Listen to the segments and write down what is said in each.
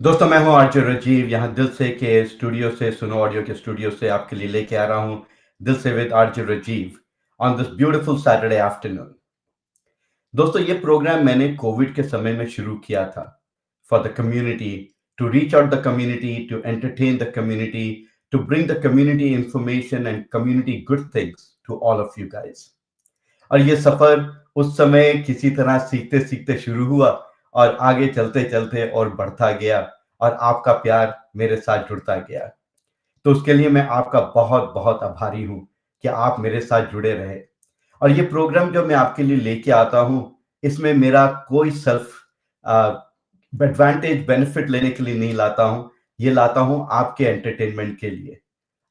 दोस्तों मैं हूं आरजे राजीव। यहाँ दिल से के स्टूडियो से सुनो ऑडियो के स्टूडियो से आपके लिए लेके आ रहा हूं दिल से with RJ Rajiv on this beautiful Saturday afternoon. दोस्तों ये प्रोग्राम मैंने कोविड के समय में शुरू किया था for the community, to reach out the community, to entertain the community, to bring the community information and community good things to all of you guys. और ये सफर उस समय किसी तरह सीखते सीखते शुरू हुआ और आगे चलते चलते और बढ़ता गया और आपका प्यार मेरे साथ जुड़ता गया। तो उसके लिए मैं आपका बहुत बहुत आभारी हूं कि आप मेरे साथ जुड़े रहे। और ये प्रोग्राम जो मैं आपके लिए लेके आता हूं, इसमें मेरा कोई सेल्फ एडवांटेज बेनिफिट लेने के लिए नहीं लाता हूं। ये लाता हूं आपके एंटरटेनमेंट के लिए,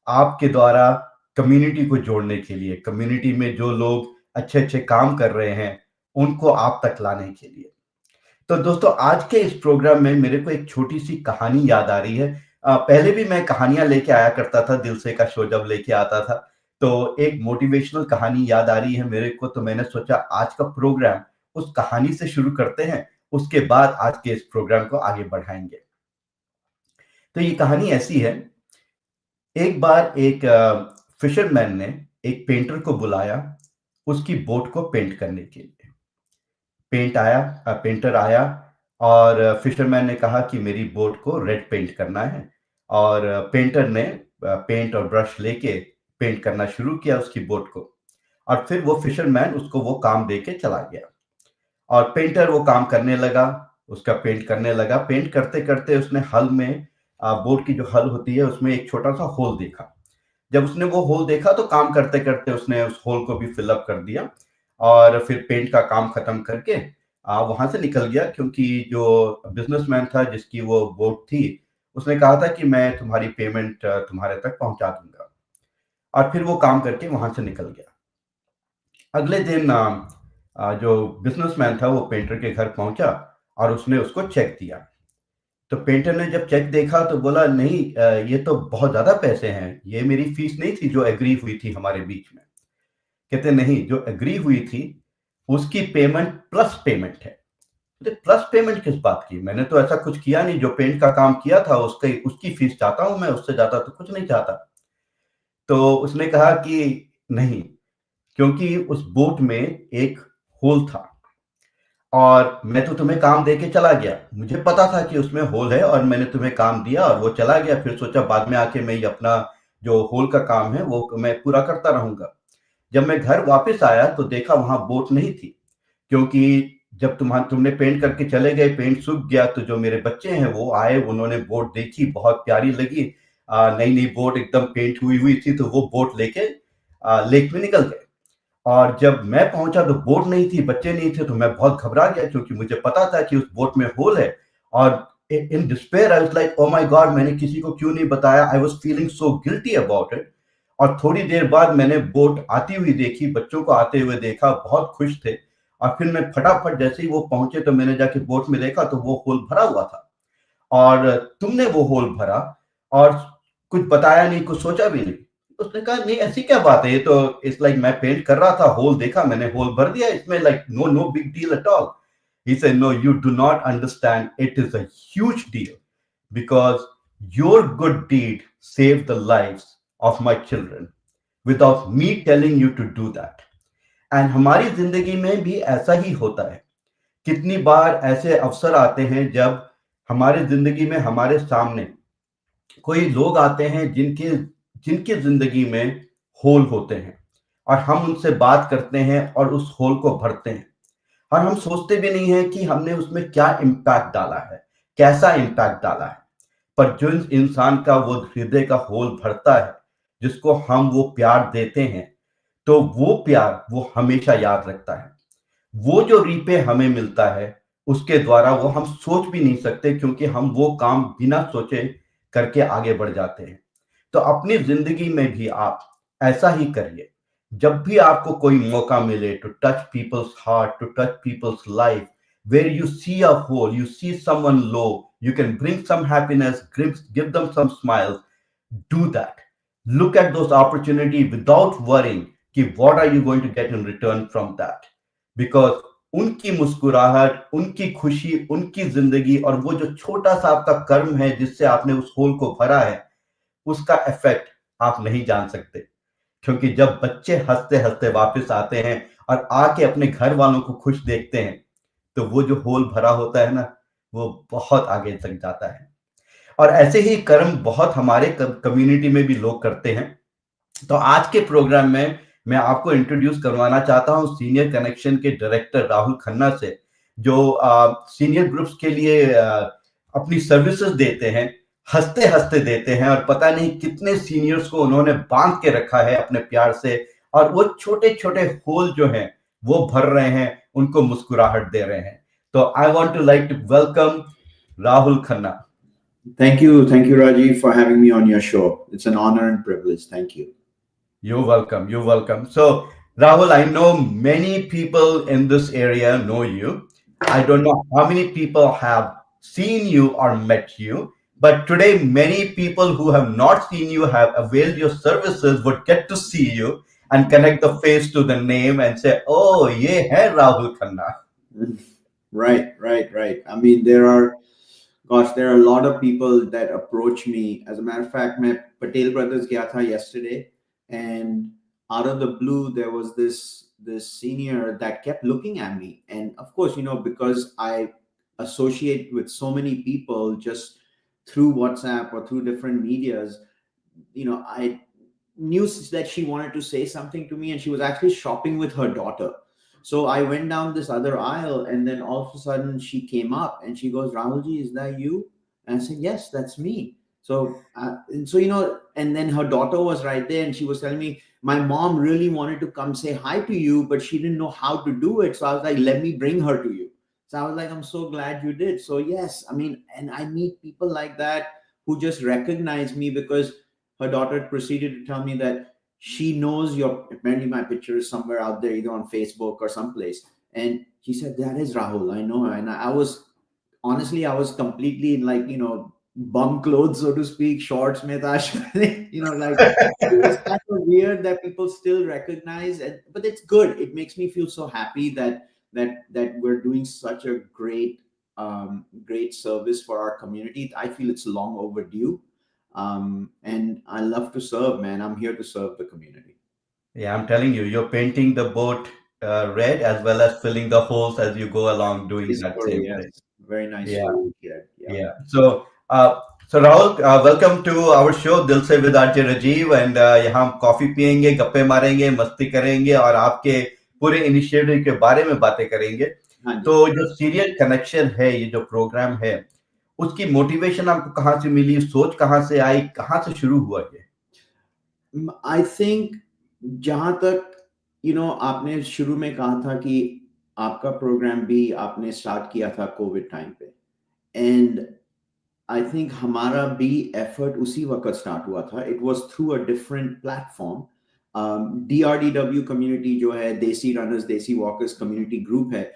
आपके द्वारा कम्युनिटी को जोड़ने के लिए, कम्युनिटी में जो लोग अच्छे अच्छे काम कर रहे हैं उनको आप तक लाने के लिए। तो दोस्तों आज के इस प्रोग्राम में मेरे को एक छोटी सी कहानी याद आ रही है। पहले भी मैं कहानियां लेके आया करता था, दिल से का शो जब लेके आता था, तो एक मोटिवेशनल कहानी याद आ रही है मेरे को। तो मैंने सोचा आज का प्रोग्राम उस कहानी से शुरू करते हैं, उसके बाद आज के इस प्रोग्राम को आगे बढ़ाएंगे। तो ये कहानी ऐसी है। एक बार एक फिशरमैन ने एक पेंटर को बुलाया उसकी बोट को पेंट करने के लिए। पेंटर आया और फिशरमैन ने कहा कि मेरी बोट को रेड पेंट करना है। और पेंटर ने पेंट और ब्रश लेके पेंट करना शुरू किया उसकी बोट को। और फिर वो फिशरमैन उसको वो काम दे के चला गया और पेंटर वो काम करने लगा, उसका पेंट करने लगा। पेंट करते करते उसने हल में, बोट की जो हल होती है उसमें एक छोटा सा होल देखा। जब उसने वो होल देखा तो काम करते करते उसने उस होल को भी फिलअप कर दिया और फिर पेंट का काम खत्म करके वहां से निकल गया, क्योंकि जो बिजनेसमैन था जिसकी वो बोट थी उसने कहा था कि मैं तुम्हारी पेमेंट तुम्हारे तक पहुंचा दूंगा। और फिर वो काम करके वहां से निकल गया। अगले दिन जो बिजनेसमैन था वो पेंटर के घर पहुंचा और उसने उसको चेक दिया। तो पेंटर ने जब चेक देखा तो बोला, नहीं ये तो बहुत ज्यादा पैसे हैं, ये मेरी फीस नहीं थी जो एग्री हुई थी हमारे बीच में। कहते नहीं, जो एग्री हुई थी उसकी पेमेंट प्लस पेमेंट है। तो प्लस पेमेंट किस बात की? मैंने तो ऐसा कुछ किया नहीं, जो पेंट का काम किया था उसके उसकी फीस चाहता हूं मैं, उससे ज्यादा तो कुछ नहीं चाहता। तो उसने कहा कि नहीं, क्योंकि उस बोट में एक होल था और मैं तो तुम्हें काम दे के चला गया, मुझे पता था कि उसमें होल है और मैंने तुम्हें काम दिया और वो चला गया। फिर सोचा बाद में आके मैं ये अपना जो होल का काम है वो मैं पूरा करता रहूंगा। जब मैं घर वापस आया तो देखा वहां बोट नहीं थी, क्योंकि जब तुमने पेंट करके चले गए, पेंट सूख गया, तो जो मेरे बच्चे हैं वो आए, उन्होंने बोट देखी, बहुत प्यारी लगी। नई नई बोट एकदम पेंट हुई हुई थी, तो वो बोट लेके लेक में निकल गए। और जब मैं पहुंचा तो बोट नहीं थी, बच्चे नहीं थे, तो मैं बहुत घबरा गया क्योंकि मुझे पता था कि उस बोट में होल है। और इन despair I was like, oh my God, मैंने किसी को क्यों नहीं बताया। I was feeling so guilty about it. और थोड़ी देर बाद मैंने बोट आती हुई देखी, बच्चों को आते हुए देखा, बहुत खुश थे। और फिर मैं फटाफट जैसे ही वो पहुंचे तो मैंने जाके बोट में देखा तो वो होल भरा हुआ था। और तुमने वो होल भरा और कुछ बताया नहीं, कुछ सोचा भी नहीं। उसने कहा, नहीं ऐसी क्या बात है, ये तो इट्स लाइक मैं पेंट कर रहा था, होल देखा, मैंने होल भर दिया, इसमें like no no big deal at all. He said, no you do not understand, it is a huge deal, because your good deed save the lives of my children without me telling you to do that. And हमारी जिंदगी में भी ऐसा ही होता है। कितनी बार ऐसे अवसर आते हैं जब हमारे जिंदगी में हमारे सामने कोई लोग आते हैं जिनके जिनकी जिंदगी में होल होते हैं और हम उनसे बात करते हैं और उस होल को भरते हैं। और हम सोचते भी नहीं है कि हमने उसमें क्या इम्पैक्ट डाला है, कैसा इम्पैक्ट डाला है। पर जो इंसान का वो हृदय का होल भरता है, जिसको हम वो प्यार देते हैं, तो वो प्यार वो हमेशा याद रखता है। वो जो रीपे हमें मिलता है उसके द्वारा वो हम सोच भी नहीं सकते, क्योंकि हम वो काम बिना सोचे करके आगे बढ़ जाते हैं। तो अपनी जिंदगी में भी आप ऐसा ही करिए। जब भी आपको कोई मौका मिले to touch people's heart, to touch people's life, where you see a hole, you see someone low, you can bring some happiness, give them some smiles, do that. Look at those opportunities without worrying कि what are you going to get in return from that, because उनकी मुस्कुराहट, उनकी खुशी, उनकी ज़िंदगी और वो जो छोटा-सा आपका कर्म है जिससे आपने उस होल को भरा है, उसका इफ़ेक्ट आप नहीं जान सकते। क्योंकि जब बच्चे हँसते-हँसते वापस आते हैं और आके अपने घर वालों को खुश देखते हैं, तो वो जो होल भरा होता है ना, वो बहुत आगे तक जाता है। और ऐसे ही कर्म बहुत हमारे कम्युनिटी में भी लोग करते हैं। तो आज के प्रोग्राम में मैं आपको इंट्रोड्यूस करवाना चाहता हूँ सीनियर कनेक्शन के डायरेक्टर राहुल खन्ना से, जो सीनियर ग्रुप्स के लिए अपनी सर्विसेज देते हैं, हँसते-हँसते देते हैं और पता नहीं कितने सीनियर्स को उन्होंने बाँध के रखा है अपने प्यार से और वो छोटे-छोटे होल जो हैं, वो भर रहे हैं, उनको मुस्कुराहट दे रहे हैं। तो I want to like to welcome Rahul Khanna. Thank you, Rajiv, for having me on your show. It's an honor and privilege. Thank you. You're welcome. You're welcome. So, Rahul, I know many people in this area know you. I don't know how many people have seen you or met you, but today, many people who have not seen you have availed your services would get to see you and connect the face to the name and say, "Oh, ye hai Rahul Khanna." Right. I mean, there are a lot of people that approach me. As a matter of fact, मैं Patel Brothers गया था yesterday, and out of the blue, there was this senior that kept looking at me, and of course, because I associate with so many people just through WhatsApp or through different medias, I knew that she wanted to say something to me, and she was actually shopping with her daughter. So I went down this other aisle, and then all of a sudden she came up and she goes, "Rahulji, is that you?" And I said, "Yes, that's me." And then her daughter was right there, and she was telling me, "My mom really wanted to come say hi to you, but she didn't know how to do it." So I was like, "Let me bring her to you." So I was like, "I'm so glad you did." So yes, I mean, and I meet people like that who just recognize me because her daughter proceeded to tell me that she knows your apparently my picture is somewhere out there either on Facebook or someplace, and she said, "That is Rahul, I know her." And I was honestly, I was completely in, like, bum clothes, so to speak, shorts mein tha, like it was kind of weird that people still recognize it, but it's good. It makes me feel so happy that we're doing such a great service for our community. I feel it's long overdue. And I love to serve, man. I'm here to serve the community. Yeah, I'm telling you, you're painting the boat red as well as filling the holes as you go along doing Nice that story, same thing. yes. Very nice Yeah. story here. Yeah. Yeah. So Rahul, welcome to our show दिल से with RJ Rajiv and यहाँ हम coffee पियेंगे, गप्पे मारेंगे, मस्ती करेंगे और आपके पूरे इनिशिएटिव के बारे में बातें करेंगे। हाँ जी. तो जो सीरियल कनेक्शन है, ये जो प्रोग्राम है, उसकी मोटिवेशन आपको कहाँ से मिली, सोच कहाँ से आई, कहाँ से शुरू हुआ ये? I think जहां तक आपने शुरू में कहा था कि आपका प्रोग्राम भी आपने स्टार्ट किया था कोविड टाइम पे, एंड आई थिंक हमारा भी एफर्ट उसी वक्त स्टार्ट हुआ था. It was through a different platform. DRDW community जो है, देसी रनर्स देसी वॉकर्स कम्युनिटी ग्रुप है.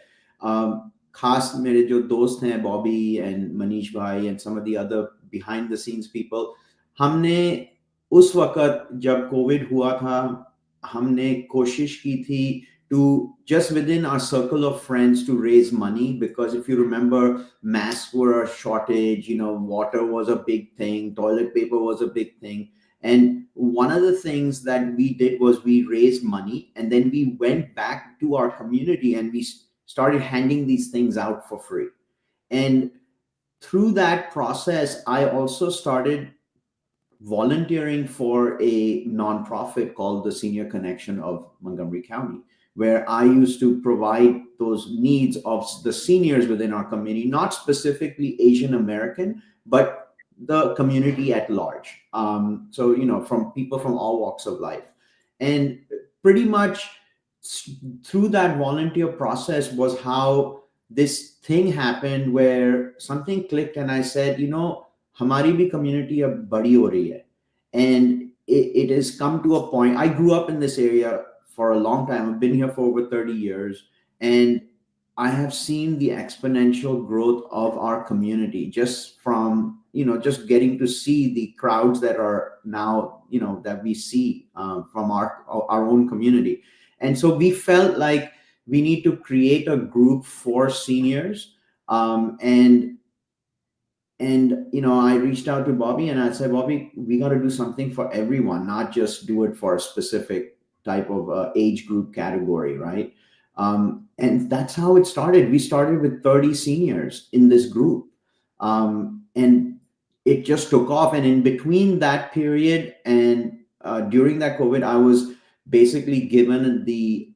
um, खास मेरे जो दोस्त हैं बॉबी एंड मनीष भाई and some of the other behind the scenes people, हमने उस वक्त जब कोविड हुआ था, हमने कोशिश की थी to just within our circle of friends to raise money, because if you remember, masks were a shortage, water was a big thing, toilet paper was a big thing. And one of the things that we did was we raised money, and then we went back to our community and we started handing these things out for free. And through that process, I also started volunteering for a nonprofit called the Senior Connection of Montgomery County, where I used to provide those needs of the seniors within our community, not specifically Asian American, but the community at large. From people from all walks of life. And pretty much through that volunteer process was how this thing happened, where something clicked and I said, हमारी भी community अब बड़ी हो रही है. And it has come to a point. I grew up in this area for a long time. I've been here for over 30 years, and I have seen the exponential growth of our community just from just getting to see the crowds that are now that we see from our own community. And so we felt like we need to create a group for seniors. And I reached out to Bobby and I said, Bobby, we got to do something for everyone, not just do it for a specific type of age group category, right? And that's how it started. We started with 30 seniors in this group. And it just took off. And in between that period and during that COVID, I was basically given the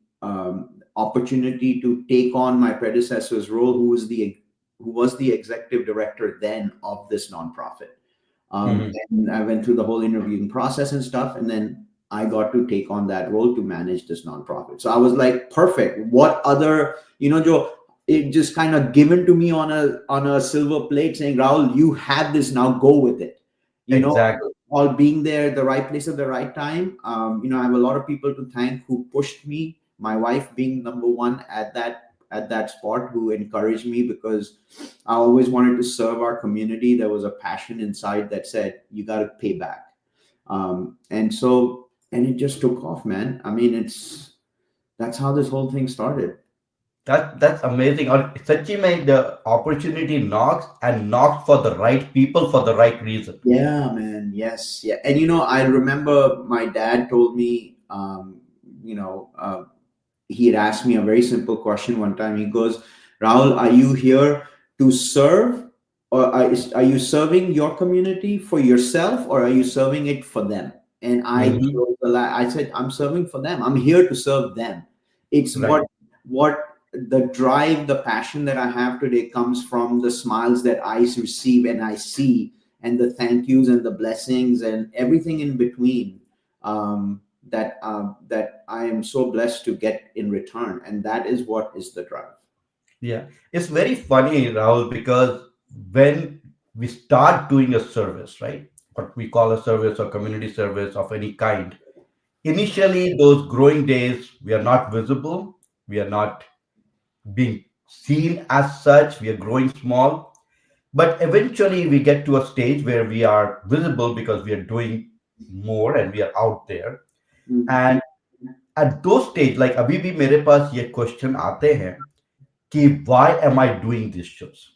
opportunity to take on my predecessor's role, who was the executive director then of this nonprofit. Mhm. And I went through the whole interviewing process and stuff, and then I got to take on that role to manage this nonprofit. So I was like, perfect. What other, Joe? It just kind of given to me on a silver plate, saying, Rahul, you have this now. Go with it. You know, Exactly. all being there, at the right place at the right time. I have a lot of people to thank who pushed me. My wife being number one at that spot, who encouraged me because I always wanted to serve our community. There was a passion inside that said, you got to pay back. And it just took off, man. I mean, that's how this whole thing started. That's amazing. और सच्ची में the opportunity knocks and knocks for the right people for the right reason. Yeah, man. Yes. Yeah. And, I remember my dad told me, he had asked me a very simple question one time. He goes, Rahul, are you here to serve, or are you serving your community for yourself, or are you serving it for them? And Mhm. I said, I'm serving for them. I'm here to serve them. It's Right. what the drive, the passion that I have today comes from the smiles that I receive and I see, and the thank yous and the blessings and everything in between. That I am so blessed to get in return, and that is what is the drive. Yeah. It's very funny, Rahul, because when we start doing a service, right? What we call a service or community service of any kind, initially those growing days, we are not visible. We are not being seen as such. We are growing small. But eventually we get to a stage where we are visible because we are doing more and we are out there. Mm, And at those stage, like अभी भी मेरे पास ये question आते हैं कि why am I doing these shows?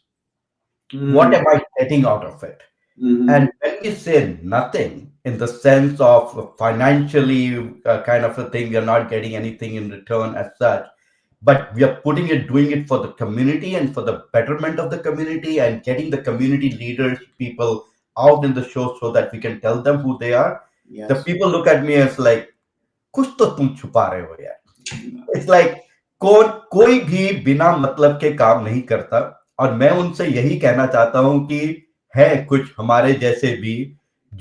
What mm, am I getting out of it? mhm. And when we say nothing in the sense of financially kind of a thing, we are not getting anything in return as such, but we are putting it, doing it for the community and for the betterment of the community and getting the community leaders, people out in the show so that we can tell them who they are. The Yes. people look at me as like, कुछ तो तुम छुपा रहे हो यार. It's like कोई भी बिना मतलब के काम नहीं करता. और मैं उनसे यही कहना चाहता हूं कि है कुछ हमारे जैसे भी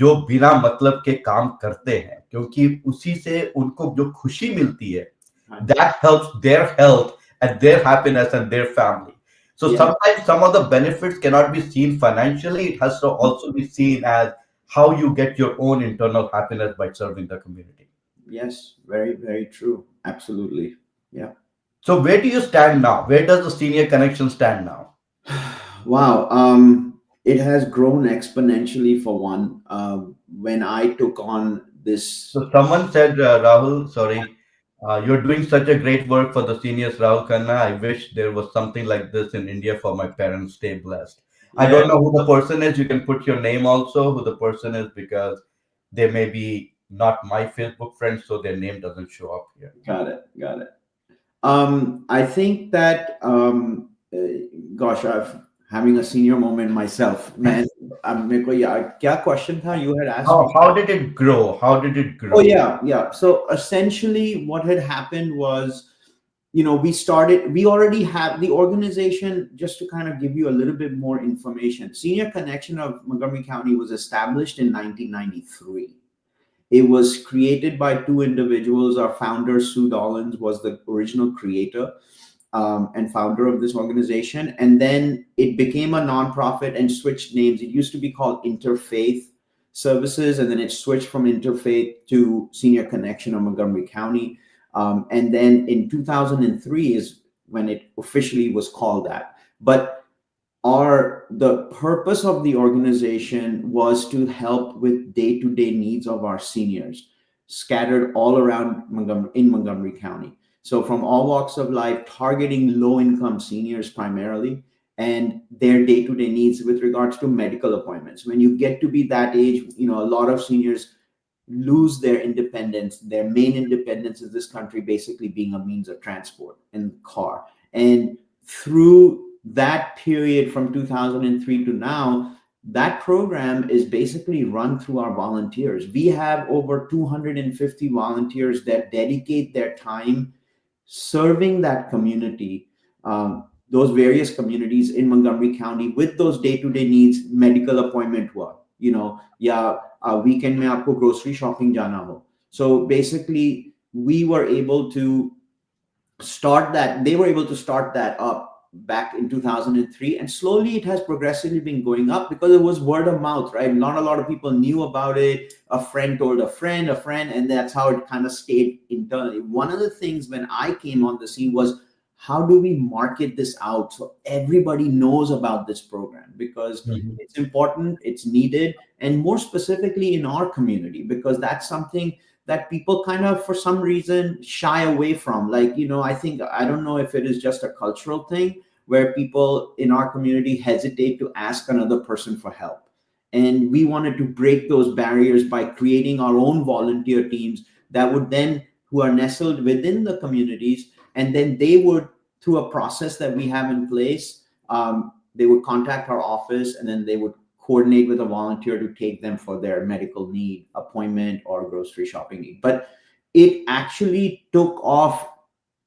जो बिना मतलब के काम करते हैं क्योंकि उसी से उनको जो खुशी मिलती है Right. that helps their health and their happiness and their family. So Yeah. sometimes some of the benefits cannot be seen financially. It has to also be seen as how you get your own internal happiness by serving the community. Yes. Very, very true. Absolutely. Yeah. So where do you stand now? Where does the senior connection stand now? Wow. It has grown exponentially for one. When I took on this, So someone said, Rahul, sorry, you're doing such a great work for the seniors, Rahul Khanna. I wish there was something like this in India for my parents. Stay blessed. I yeah, don't know who the person is. You can put your name also, who the person is, because they may be not my Facebook friends, so their name doesn't show up here. got it, got it. I think that, gosh, I've having a senior moment myself, man. मेरे को क्या question था you had asked me? How did it grow? How did it Oh grow? yeah, yeah. So essentially, what had happened was, we already have the organization. Just to kind of give you a little bit more information, Senior Connection of Montgomery County was established in 1993. It was created by two individuals. Our founder, Sue Dollins, was the original creator and founder of this organization. And then it became a nonprofit and switched names. It used to be called Interfaith Services, and then it switched from Interfaith to Senior Connection of Montgomery County. And then in 2003 is when it officially was called that. But the purpose of the organization was to help with day-to-day needs of our seniors scattered all around Montgomery County. So from all walks of life, targeting low income seniors primarily, and their day to day needs with regards to medical appointments. When you get to be that age, a lot of seniors lose their independence. Their main independence in this country basically being a means of transport and car. And through that period from 2003 to now, that program is basically run through our volunteers. We have over 250 volunteers that dedicate their time serving that community, those various communities in Montgomery County with those day-to-day needs, medical appointment हुआ, या weekend में आपको grocery shopping जाना हो. So basically, we were able to they were able to start that up back in 2003, and slowly it has progressively been going up because it was word of mouth, right? Not a lot of people knew about it. A friend told a friend, and that's how it kind of stayed internally. One of the things when I came on the scene was, how do we market this out so everybody knows about this program? Because Mhm. it's important, it's needed, and more specifically in our community, because that's something that people kind of for some reason shy away from. Like, I don't know if it is just a cultural thing where people in our community hesitate to ask another person for help. And we wanted to break those barriers by creating our own volunteer teams that would then, who are nestled within the communities, and then they would, through a process that we have in place, they would contact our office, and then they would coordinate with a volunteer to take them for their medical need, appointment, or grocery shopping need. But it actually took off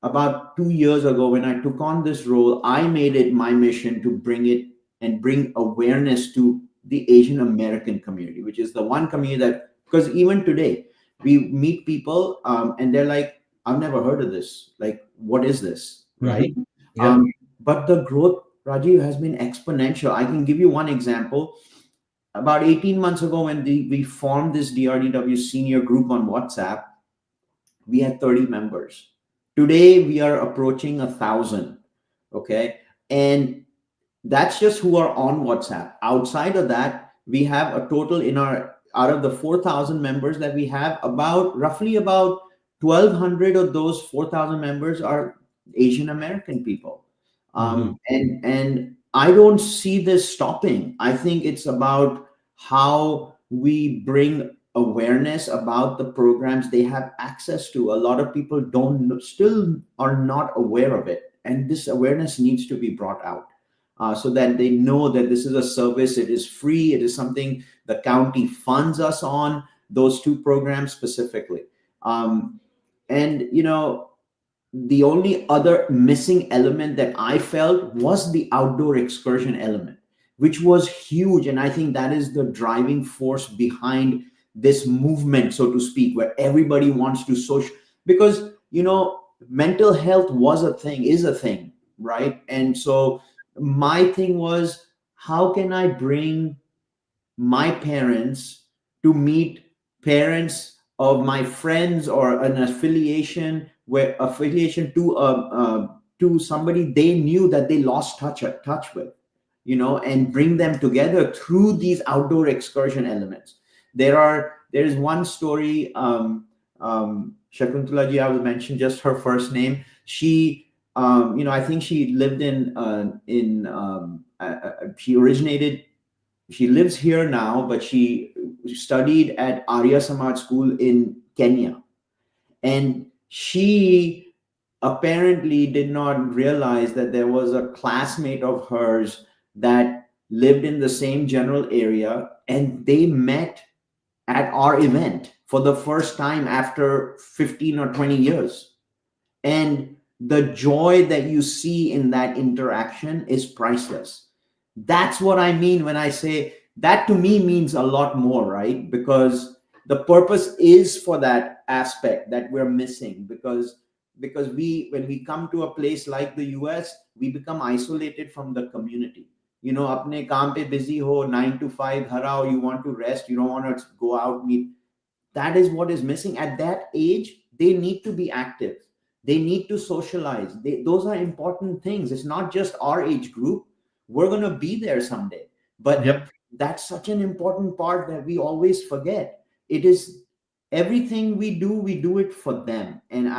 about 2 years ago when I took on this role. I made it my mission to bring it and bring awareness to the Asian American community, which is the one community that, because even today, we meet people, and they're like, I've never heard of this. Like, what is this? Right? Mhm. Yep. Um, but the growth, Rajiv, has been exponential. I can give you one example. About 18 months ago, when we formed this DRDW senior group on WhatsApp, we had 30 members. Today, we are approaching 1,000. Okay. And that's just who are on WhatsApp. Outside of that, we have a total out of the 4,000 members that we have, roughly about 1,200 of those 4,000 members are Asian American people. Mhm. And I don't see this stopping. I think it's about how we bring awareness about the programs they have access to. A lot of people don't still are not aware of it, and this awareness needs to be brought out, so that they know that this is a service. It is free. It is something the county funds us on, those two programs specifically. And the only other missing element that I felt was the outdoor excursion element, which was huge. And I think that is the driving force behind this movement, so to speak, where everybody wants to social, because mental health was a thing, is a thing, right? And so my thing was, how can I bring my parents to meet parents of my friends, or an affiliation to somebody they knew that they lost touch with, and bring them together through these outdoor excursion elements. There is one story. Shakuntala ji, I will mention just her first name. She, I think she lived she originated she lives here now, but she studied at Arya Samaj School in Kenya. And she apparently did not realize that there was a classmate of hers that lived in the same general area, and they met at our event for the first time after 15 or 20 years. And the joy that you see in that interaction is priceless. That's what I mean when I say that. To me means a lot more, right? Because the purpose is for that aspect that we're missing, because we when we come to a place like the US, we become isolated from the community. Apne kaam pe busy ho, 9 to 5 घर आओ, you want to rest, you don't want to go out, meet. That is what is missing. At that age, they need to be active, they need to socialize. Those are important things. It's not just our age group. We're going to be there someday, but Yep. that's such an important part that we always forget. It is everything we do it for them. And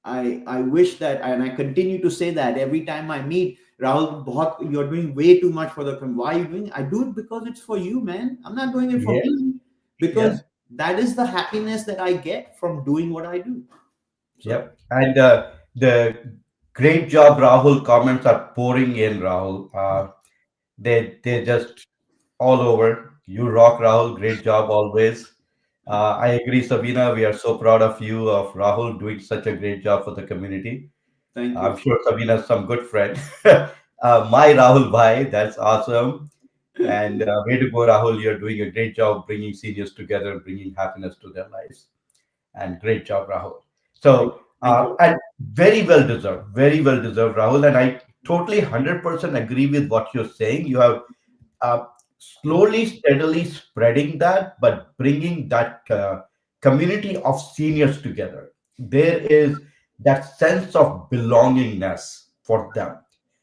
I wish that, and I continue to say that every time I meet Rahul, you're doing way too much for the company. Why are you doing it? I do it because it's for you, man. I'm not doing it for Yes, me, because yes, that is the happiness that I get from doing what I do. So yep. And the great job, Rahul. Comments are pouring in, Rahul. They just all over. You rock, Rahul. Great job always. I agree, Sabina. We are so proud of you, of Rahul, doing such a great job for the community. thank you. I'm sure Sabina's some good friend. My Rahul Bhai, that's awesome. And way to go, Rahul. You're doing a great job bringing seniors together, bringing happiness to their lives. And great job, Rahul. Thank, So, thank you. and very well deserved, Rahul. And I totally 100% agree with what you're saying. You have uh, slowly, steadily spreading that, but bringing that community of seniors together. There is that sense of belongingness for them.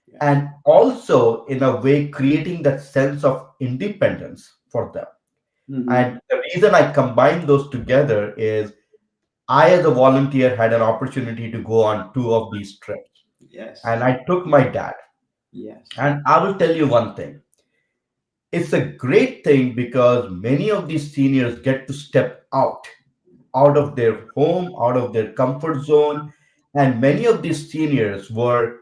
Yeah. And also, in a way, creating that sense of independence for them. Hmm. And the reason I combine those together is I, as a volunteer, had an opportunity to go on two of these trips. And Yes. I took my dad. Yes. And I will tell you one thing, it's a great thing because many of these seniors get to step out of their home, out of their comfort zone. And many of these seniors were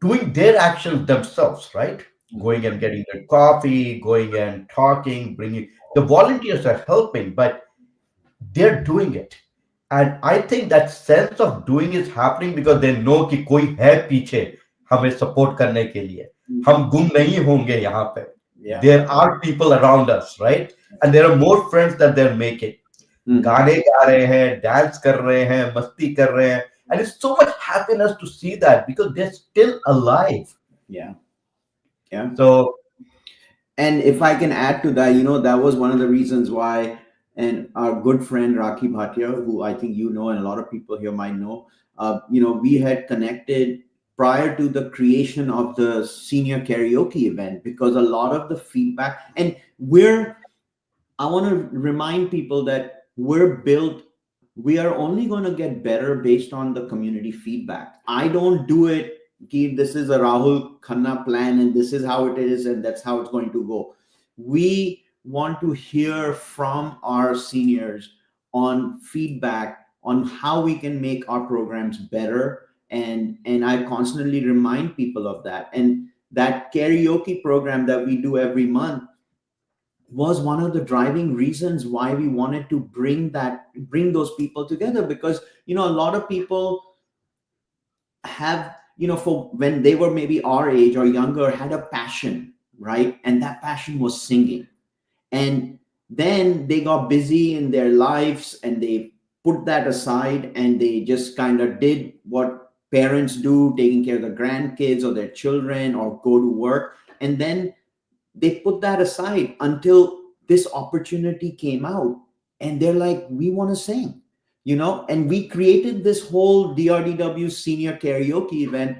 doing their actions themselves, right? Going Hmm. and getting their coffee, going and talking, bringing the volunteers are helping, but they're doing it. And I think that sense of doing is happening because they know कि कोई है पीछे हमें support करने के लिए, Hmm. हम गुम नहीं होंगे यहाँ पे. Yeah. There are people around us, right? And there are more friends that they're making. Hmm. गाने गा रहे हैं, dance कर रहे हैं, मस्ती कर रहे हैं, and it's so much happiness to see that because they're still alive. Yeah. Yeah. So And if I can add to that, that was one of the reasons why, and our good friend Rakhi Bhatia, who I think you know, and a lot of people here might know, we had connected prior to the creation of the senior karaoke event, because a lot of the feedback, and I want to remind people that we are only going to get better based on the community feedback. I don't do it, this is a Rahul Khanna plan and this is how it is and that's how it's going to go. We want to hear from our seniors on feedback on how we can make our programs better. And I constantly remind people of that. And that karaoke program that we do every month was one of the driving reasons why we wanted to bring those people together, because a lot of people have, for when they were maybe our age or younger, had a passion, right? And that passion was singing. And then they got busy in their lives and they put that aside and they just kind of did what parents do, taking care of the grandkids or their children or go to work. And then they put that aside until this opportunity came out, and they're like, we want to sing, and we created this whole DRDW senior karaoke event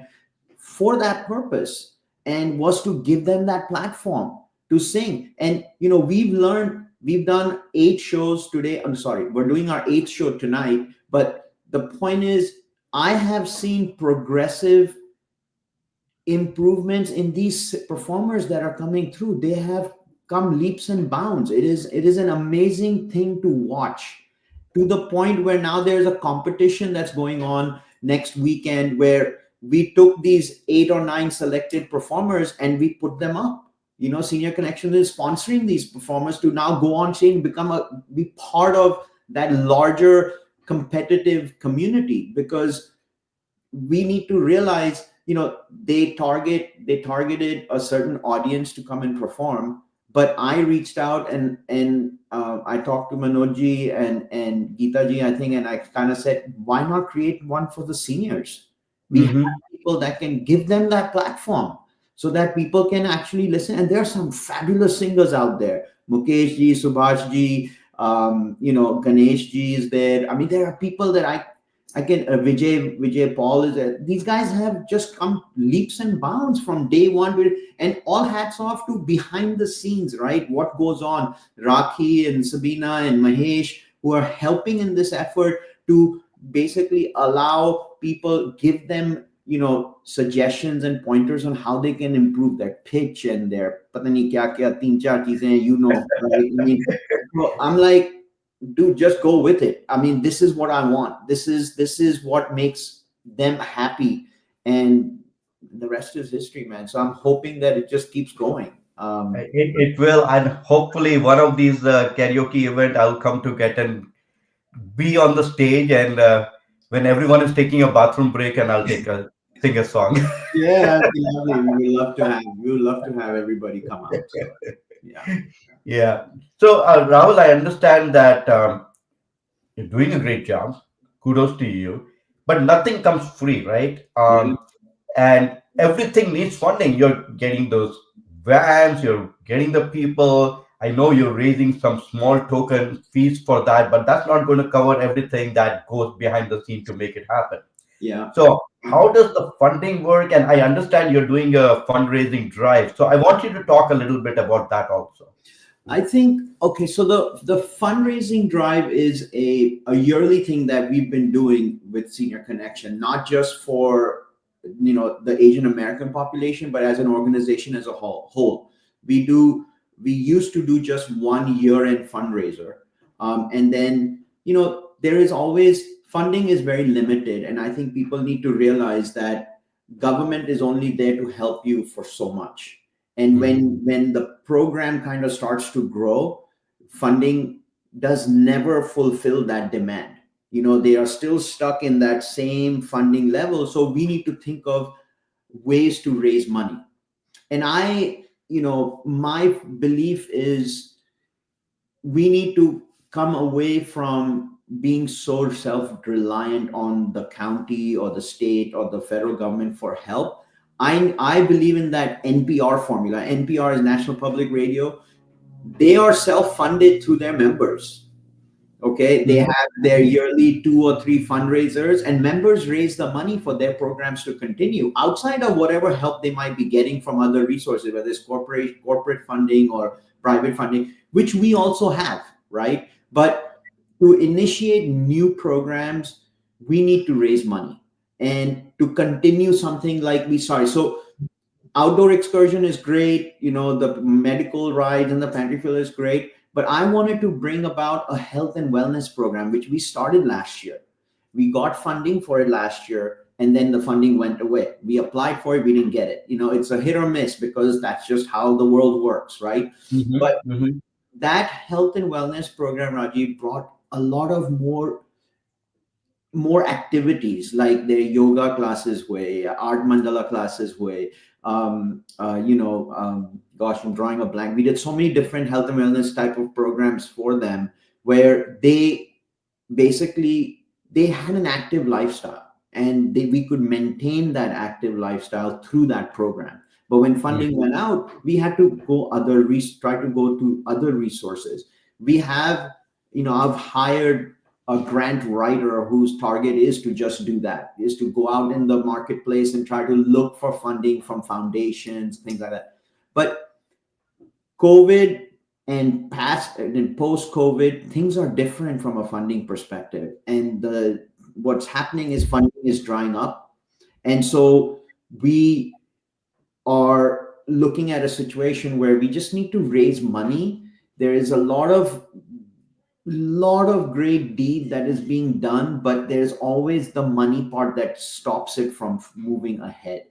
for that purpose, and was to give them that platform to sing. And we've done 8 shows today. I'm sorry, we're doing our 8th show tonight, but the point is, I have seen progressive improvements in these performers that are coming through. They have come leaps and bounds. It is an amazing thing to watch, to the point where now there's a competition that's going on next weekend, where we took these 8 or 9 selected performers and we put them up. Senior Connection is sponsoring these performers to now go on stage and be part of that larger competitive community, because we need to realize, they targeted a certain audience to come and perform. But I reached out, and I talked to Manojji and Geeta ji, I think, and I kind of said, why not create one for the seniors? We have mhm. people that can give them that platform, so that people can actually listen. And there are some fabulous singers out there. Mukesh ji, Subhash ji, Ganesh ji is there. I mean, there are people that I can Vijay Paul is there. These guys have just come leaps and bounds from day one and all hats off to behind the scenes, right? What goes on? Rakhi and Sabina and Mahesh, who are helping in this effort to basically allow people, give them, suggestions and pointers on how they can improve their pitch and their pata nahi kya kya teen char cheezein, right? I mean, so I'm like, dude, just go with it. I mean, this is what I want. This is what makes them happy, and the rest is history, man. So I'm hoping that it just keeps going. It will, and hopefully one of these karaoke event, I'll come to get and be on the stage, and when everyone is taking a bathroom break, and I'll take a sing a song. Yeah, that'd be lovely. We would love to have everybody come out. So yeah, Yeah. So, Rahul, I understand that you're doing a great job. Kudos to you. But nothing comes free, right? yeah, And everything needs funding. You're getting those vans, you're getting the people. I know you're raising some small token fees for that, but that's not going to cover everything that goes behind the scene to make it happen. yeah. So, how does the funding work? And I understand you're doing a fundraising drive. So, I want you to talk a little bit about that also. I think, okay. So the fundraising drive is a yearly thing that we've been doing with Senior Connection, not just for the Asian American population, but as an organization as a whole. We do we used to do just one year-end fundraiser, and then there is always, funding is very limited, and I think people need to realize that government is only there to help you for so much. And Mhm. when the program kind of starts to grow, funding does never fulfill that demand. They are still stuck in that same funding level, so we need to think of ways to raise money. And my belief is we need to come away from being so self-reliant on the county or the state or the federal government for help. I believe in that NPR formula. NPR is National Public Radio. They are self-funded through their members. Okay, they Mhm. have their yearly 2 or 3 fundraisers, and members raise the money for their programs to continue outside of whatever help they might be getting from other resources, whether it's corporate funding or private funding, which we also have, right? But to initiate new programs, we need to raise money and to continue something like we started. So outdoor excursion is great, the medical rides and the pantry fill is great, but I wanted to bring about a health and wellness program which we started last year. We got funding for it last year, and then the funding went away. We applied for it, we didn't get it. It's a hit or miss because that's just how the world works, right? Mhm. But Mhm. that health and wellness program, Rajiv, brought a lot of more activities, like their yoga classes way, art mandala classes way. Gosh, I'm drawing a blank. We did so many different health and wellness type of programs for them, where basically they had an active lifestyle, and we could maintain that active lifestyle through that program. But when Yeah. funding went out, we had to try to go to other resources. We have, I've hired a grant writer whose target is to just do that, is to go out in the marketplace and try to look for funding from foundations, things like that. But COVID and past and post COVID, things are different from a funding perspective. And the what's happening is funding is drying up. And so we are looking at a situation where we just need to raise money. There is a lot of great deed that is being done, but there's always the money part that stops it from moving ahead.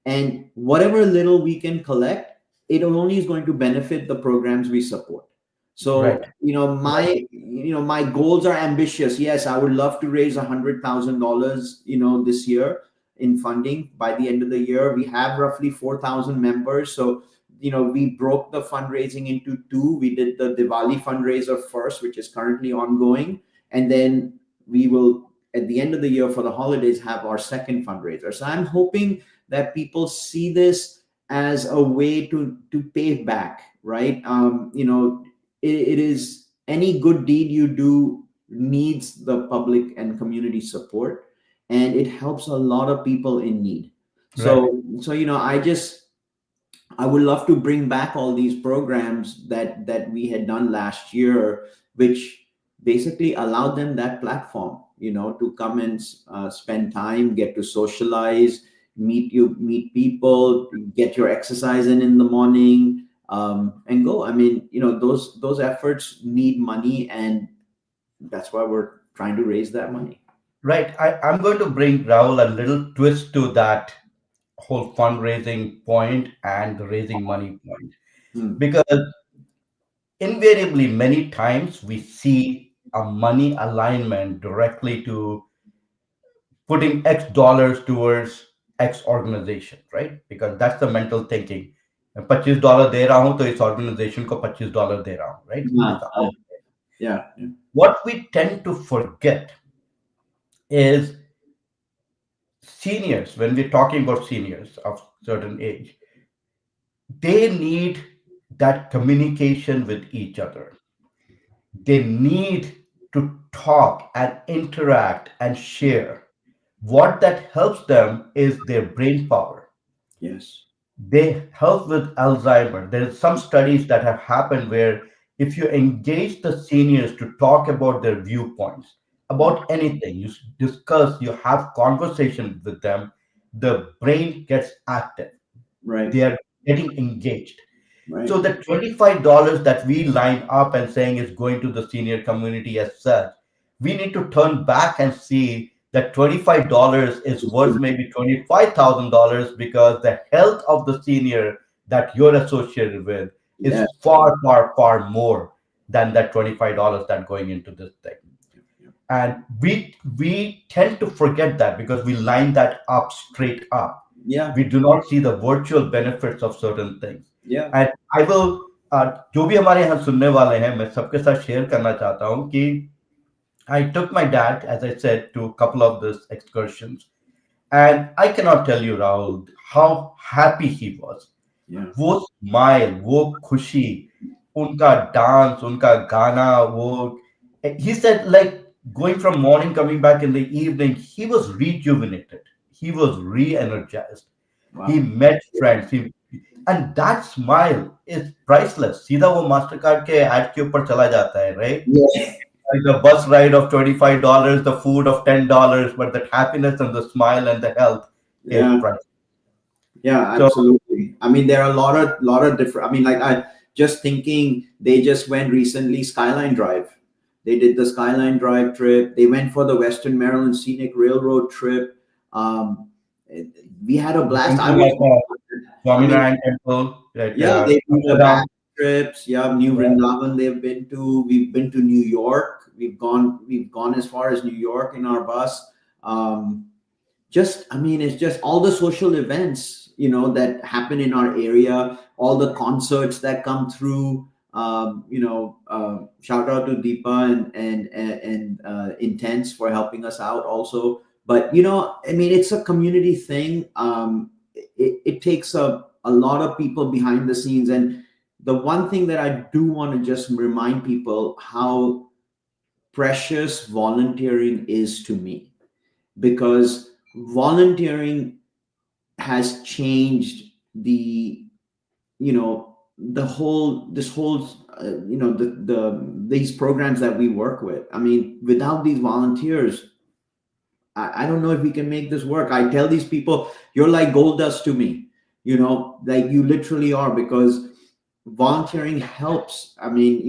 And whatever little we can collect, it only is going to benefit the programs we support. So Right. my goals are ambitious. Yes, I would love to raise $100,000 this year in funding by the end of the year. We have roughly 4,000 members, so we broke the fundraising into two. We did the Diwali fundraiser first, which is currently ongoing, and then we will, at the end of the year for the holidays, have our second fundraiser. So I'm hoping that people see this as a way to pay back, right? It is, any good deed you do needs the public and community support, and it helps a lot of people in need. Right. So I would love to bring back all these programs that we had done last year, which basically allowed them that platform. to come and spend time, get to socialize, meet people, get your exercise in the morning, and go. I mean, those efforts need money, and that's why we're trying to raise that money. Right. I'm going to bring Rahul a little twist to that whole fundraising point and the raising money point. Hmm. Because invariably, many times we see a money alignment directly to putting X dollars towards X organization, right? Because that's the mental thinking. $25 दे रहा हूं तो इस organization को $25 दे रहा हूं, right? Yeah, It's out. yeah, yeah. What we tend to forget is seniors, when we're talking about seniors of certain age, they need that communication with each other. They need to talk and interact and share. What that helps them is their brain power. Yes. They help with Alzheimer. There are some studies that have happened where if you engage the seniors to talk about their viewpoints, Mm. about anything, you discuss, you have conversation with them, the brain gets active. Right, They are getting engaged. right. So the $25 that we line up and saying is going to the senior community as such, we need to turn back and see that $25 is worth maybe $25,000 because the health of the senior that you're associated with is Yes. far, far, far more than that $25 that going into this thing. And we tend to forget that because we line that up straight up. Yeah, We do not see the virtual benefits of certain things. yeah. And I will जो भी हमारे यहाँ सुनने वाले हैं मैं सबके साथ शेयर करना चाहता हूँ कि I took my dad, as I said, to a couple of these excursions, and I cannot tell you, Rahul, how happy he was. Yeah. वो स्माइल, वो खुशी, उनका डांस, उनका गाना, वो he said like going from morning coming back in the evening, he was rejuvenated. He was re-energized. He Wow. met friends. And that smile is priceless. सीधा वो master card के ad के ऊपर चला जाता है, right? Yeah. Like the bus ride of $25, the food of $10, but the happiness and the smile and the health is Yeah. priceless. Yeah, So absolutely. I mean, there are a lot of different. I mean, like I just thinking, they just went recently Skyline Drive. They did the Skyline Drive trip. They went for the Western Maryland Scenic Railroad trip. Um, we had a blast. going to I was. like I mean, Swaminarayan Temple, like yeah, they do the Amsterdam. back trips. Yeah, New Yeah. Vrindavan they've been to. We've been to New York. We've gone as far as New York in our bus. Um, just I mean, it's just all the social events that happen in our area, all the concerts that come through. Shout out to Deepa and Intense for helping us out also. But I mean, it's a community thing. It takes a lot of people behind the scenes, and the one thing that I do want to just remind people how precious volunteering is to me, because volunteering has changed the whole this whole these programs that we work with. I mean, without these volunteers, I don't know if we can make this work. I tell these people, you're like gold dust to me, like you literally are, because volunteering helps. I mean,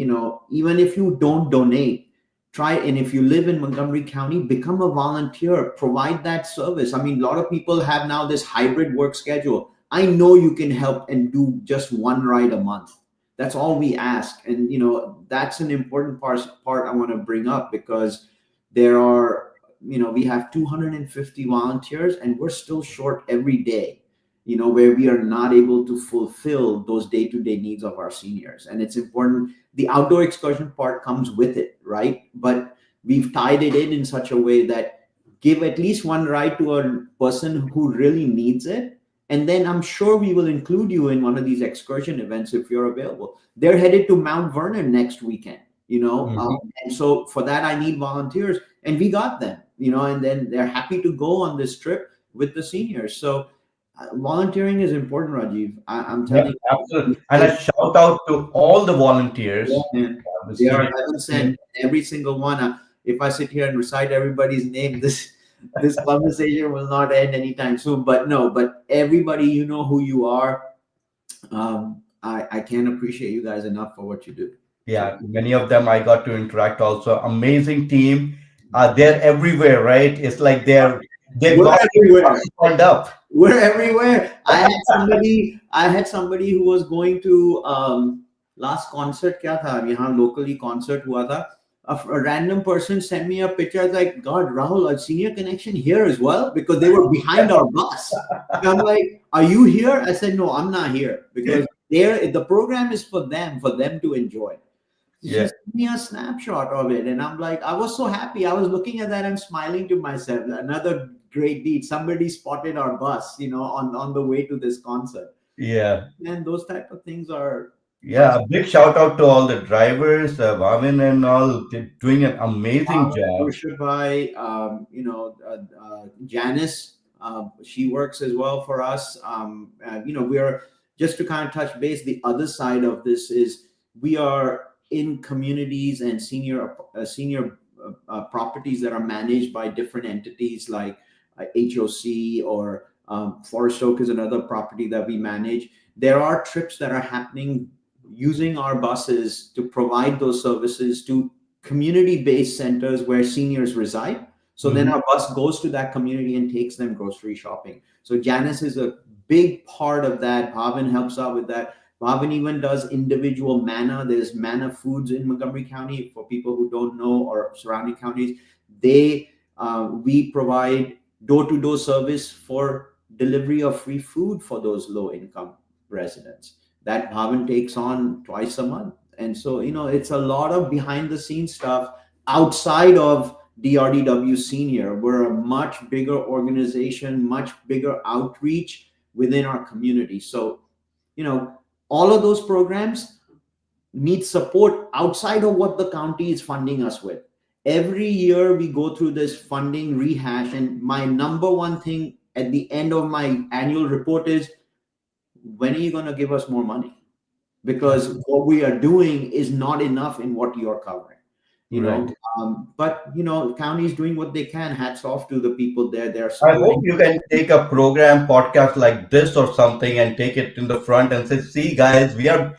even if you don't donate, try, and if you live in Montgomery County, become a volunteer, provide that service. I mean, a lot of people have now this hybrid work schedule. I know you can help and do just one ride a month. That's all we ask. And that's an important part I want to bring up, because there are, we have 250 volunteers, and we're still short every day, where we are not able to fulfill those day-to-day needs of our seniors. And it's important. The outdoor excursion part comes with it, right? But we've tied it in such a way that give at least one ride to a person who really needs it. And then I'm sure we will include you in one of these excursion events if you're available. They're headed to Mount Vernon next weekend, Mhm. and so for that, I need volunteers, and we got them, and then they're happy to go on this trip with the seniors. So volunteering is important, Rajiv. I'm Yeah, telling absolutely. you, And I shout out to all the yeah, volunteers, man. the They are senior heaven sent. citizens. Every single one. if I sit here and recite everybody's name, this conversation will not end anytime soon. But no, but everybody, you know who you are. I can't appreciate you guys enough for what you do. So Yeah, many of them I got to interact also. Amazing team. They're everywhere, right? It's like they've we're got everywhere. turned up. We're everywhere. I had somebody who was going to last concert क्या था यहाँ locally concert हुआ था. A random person sent me a picture. I was like, God, Rahul, a senior connection here as well, because they were behind our bus. And I'm like, are you here? I said, no, I'm not here, because the program is for them to enjoy. She Yeah, just gave me a snapshot of it, and I'm like, I was so happy. I was looking at that and smiling to myself. Another great deed. Somebody spotted our bus, on the way to this concert. yeah, And those type of things are yeah. A big shout out to all the drivers, Bhavin and all. They're doing an amazing job. Bhai, Janice. She works as well for us. We are, just to kind of touch base. The other side of this is we are in communities and senior properties that are managed by different entities like HOC, or Forest Oak is another property that we manage. There are trips that are happening using our buses to provide those services to community-based centers where seniors reside. So then Mhm. our bus goes to that community and takes them grocery shopping. So Janice is a big part of that. Bhavin helps out with that. Bhavin even does individual manna. There's manna foods in Montgomery County for people who don't know, or surrounding counties. We provide door-to-door service for delivery of free food for those low-income residents that Bhavin takes on twice a month. And so, it's a lot of behind the scenes stuff outside of DRDW Senior. We're a much bigger organization, much bigger outreach within our community. So, all of those programs need support outside of what the county is funding us with. Every year we go through this funding rehash, and my number one thing at the end of my annual report is, when are you going to give us more money? Because what we are doing is not enough in what you're covering. Right. But county is doing what they can. Hats off to the people there. They're I hope supporting. you can take a program podcast like this or something and take it in the front and say, "See, guys, we are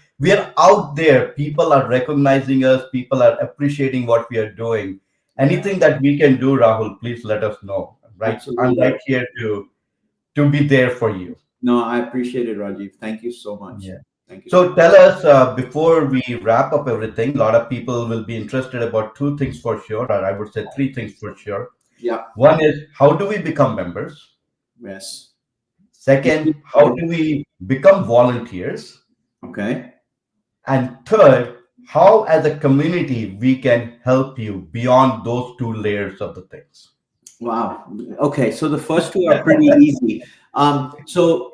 out there. People are recognizing us. People are appreciating what we are doing. Yeah, Anything that we can do, Rahul, please let us know. Right, I'm absolutely. right here to be there for you." No, I appreciate it, Rajiv. Thank you so much. Yeah. Thank you so So much. tell us, before we wrap up everything, a lot of people will be interested about two things for sure, or I would say three things for sure. Yeah. One is, how do we become members? Yes. Second, how do we become volunteers? Okay. And third, how as a community we can help you beyond those two layers of the things. Wow. Okay. So the first two are pretty easy. So,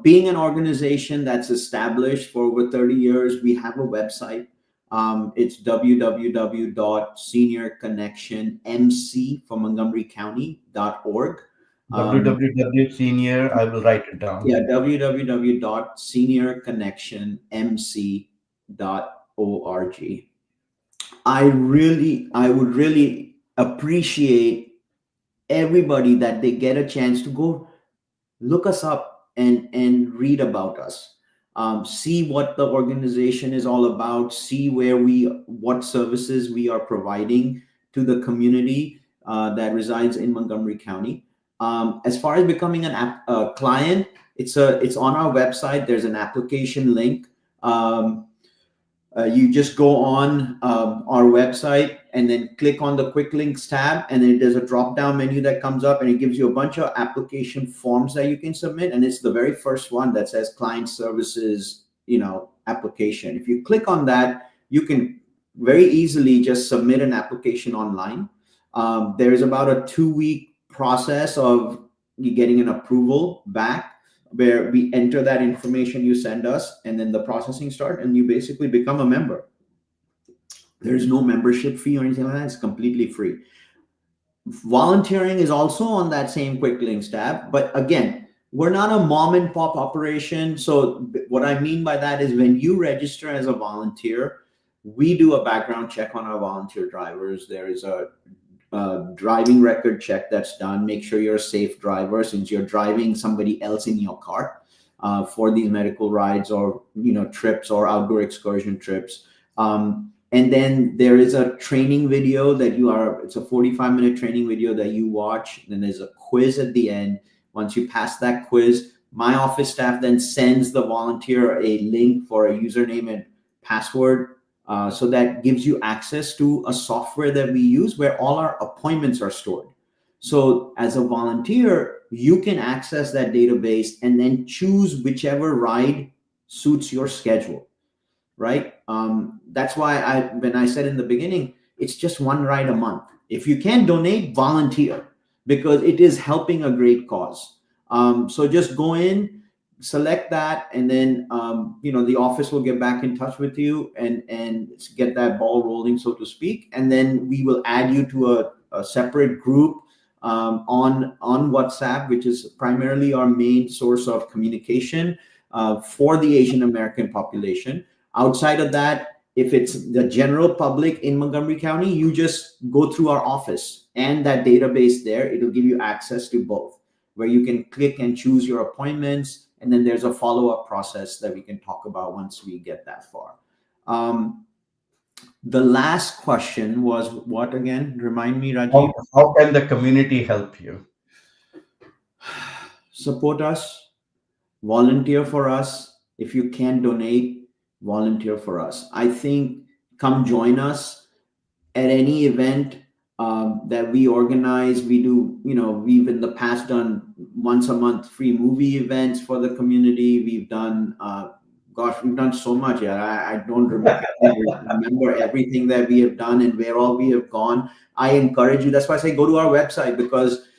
being an organization that's established for over 30 years, we have a website. It's www.seniorconnectionmc for Montgomery County.org. Um, www senior, I will write it down. yeah, www.seniorconnectionmc.org. I would really appreciate everybody that they get a chance to go look us up and read about us. See what the organization is all about. See what services we are providing to the community that resides in Montgomery County. As far as becoming a client, it's on our website. There's an application link. You just go on our website and then click on the quick links tab, and then there's a drop down menu that comes up, and it gives you a bunch of application forms that you can submit, and it's the very first one that says client services application. If you click on that, you can very easily just submit an application online. There is about a 2-week process of you getting an approval back, where we enter that information you send us, and then the processing start, and you basically become a member. There's no membership fee or anything like that. It's completely free. Volunteering is also on that same quick links tab, but again, we're not a mom and pop operation. So what I mean by that is, when you register as a volunteer, We do a background check on our volunteer drivers. There is a driving record check that's done. Make sure you're a safe driver since you're driving somebody else in your car for these medical rides or trips or outdoor excursion trips. And then there is a training video that it's a 45-minute training video that you watch. Then there's a quiz at the end. Once you pass that quiz, my office staff then sends the volunteer a link for a username and password. So that gives you access to a software that we use where all our appointments are stored. So as a volunteer, you can access that database and then choose whichever ride suits your schedule, right? That's why when I said in the beginning, it's just one ride a month. If you can donate, volunteer because it is helping a great cause. So just go in, select that, and then the office will get back in touch with you and get that ball rolling, so to speak. And then we will add you to a separate group on WhatsApp, which is primarily our main source of communication for the Asian American population. Outside of that, if it's the general public in Montgomery County, you just go through our office and that database there. It'll give you access to both, where you can click and choose your appointments. And then there's a follow-up process that we can talk about once we get that far. The last question was what again? Remind me, Rajiv. How can the community help you? Support us, volunteer for us. If you can donate, volunteer for us. I think come join us at any event that we organize. We do, we've in the past done once a month free movie events for the community. We've done, we've done so much. Yeah, I don't remember everything that we have done and where all we have gone. I encourage you. That's why I say go to our website because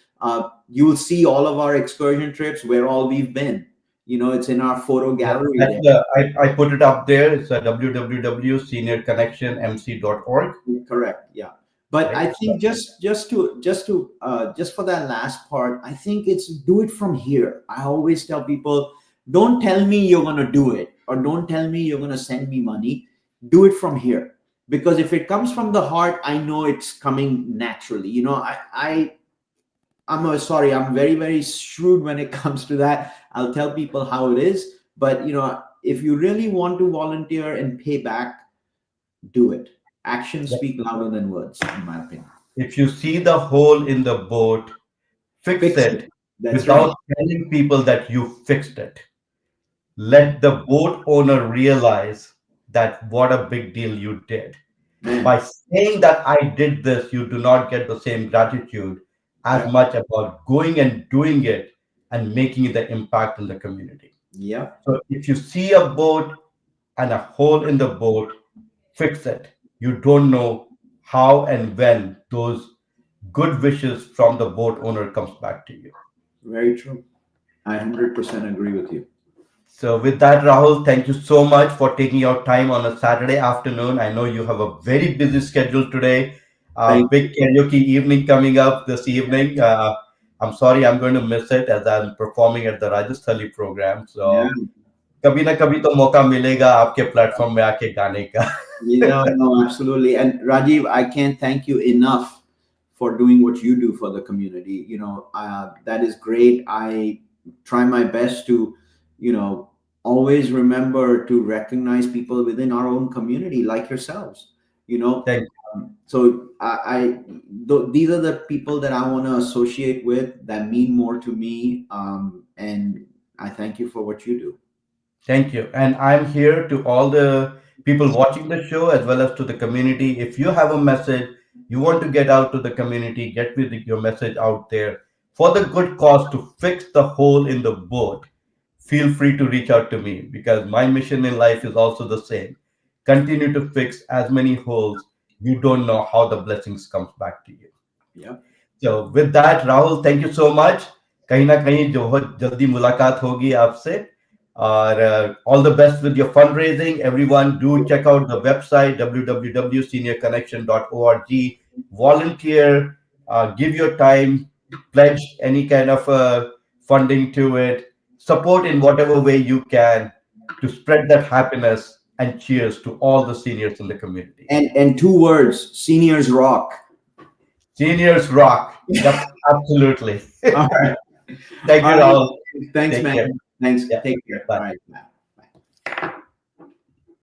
you will see all of our excursion trips, where all we've been. It's in our photo gallery. I put it up there. It's a www.seniorconnectionmc.org. Correct. Yeah. But right? I think just for that last part, I think it's do it from here. I always tell people, don't tell me you're going to do it or don't tell me you're going to send me money. Do it from here. Because if it comes from the heart, I know it's coming naturally. I'm very, very shrewd when it comes to that. I'll tell people how it is. But, if you really want to volunteer and pay back, do it. Actions speak louder than words, in my opinion. If you see the hole in the boat, fix it without telling people that you fixed it. Let the boat owner realize that what a big deal you did. By saying that I did this, you do not get the same gratitude as much about going and doing it and making the impact in the community. Yeah. So if you see a boat and a hole in the boat, fix it. You don't know how and when those good wishes from the boat owner comes back to you. Very true. I 100% agree with you. So with that, Rahul, thank you so much for taking your time on a Saturday afternoon. I know you have a very busy schedule today. Big karaoke evening coming up this evening. I'm sorry I'm going to miss it as I'm performing at the Rajasthali program. So कभी ना कभी तो मौका मिलेगा आपके platform में आके गाने का. No, absolutely. And Rajiv, I can't thank you enough for doing what you do for the community. That is great. I try my best to, always remember to recognize people within our own community like yourselves. Thank you. So these are the people that I want to associate with that mean more to me. And I thank you for what you do. Thank you. And I'm here to all the people watching the show as well as to the community. If you have a message, you want to get out to the community, get with your message out there for the good cause to fix the hole in the boat, feel free to reach out to me because my mission in life is also the same. Continue to fix as many holes. You don't know how the blessings comes back to you. Yeah. So with that, Rahul, thank you so much. कहीं ना कहीं जो बहुत जल्दी मुलाकात होगी आपसे. All the best with your fundraising. Everyone, do check out the website www.seniorconnection.org. Volunteer, give your time, pledge any kind of funding to it, support in whatever way you can to spread that happiness and cheers to all the seniors in the community. And two words, seniors rock. Seniors rock. Yep, absolutely. All right. Thank All you, right. Rahul. Thanks, Take man. care. Thanks. Yeah, Take care. bye. All right.